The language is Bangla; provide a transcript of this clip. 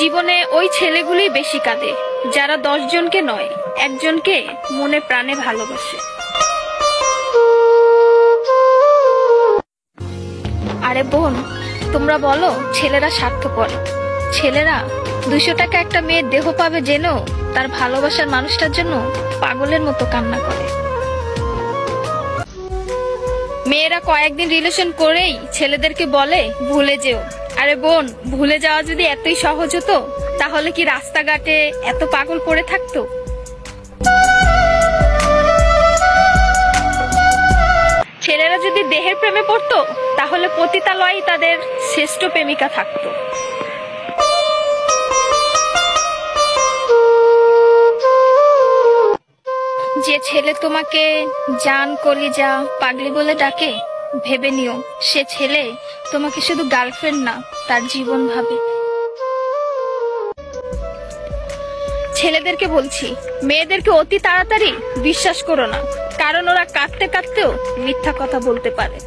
জীবনে ওই ছেলেগুলি বেশি কাঁদে যারা 10 জনকে নয়, একজনকে মনে প্রাণে ভালোবাসে। আরে বোন, তোমরা বলো ছেলেরা স্বার্থপর। ছেলেরা 200 টাকা একটা মেয়ের দেহ পাবে জেনেও তার ভালোবাসার মানুষটার জন্য পাগলের মতো কান্না করে। মেয়েরা কয়েকদিন রিলেশন করেই ছেলেদেরকে বলে ভুলে যেও। আরে বোন, ভুলে যাওয়া যদি এতই সহজ হতো তাহলে কি রাস্তাঘাটে এত পাগল পড়ে থাকতো? ছেলেরা যদি দেহের প্রেমে পড়তো তাহলে পতিতালয়ে তাদের শ্রেষ্ঠ প্রেমিকা থাকতো। যে ছেলে তোমাকে জান, কলিজা, পাগলি বলে ডাকে, ভেবে নিও সে ছেলে তোমাকে শুধু গার্লফ্রেন্ড না, তার জীবন ভাবে। ছেলেদেরকে বলছি, মেয়েদেরকে অতি তাড়াতাড়ি বিশ্বাস করো না, কারণ ওরা কাঁদতে কাঁদতেও মিথ্যা কথা বলতে পারে।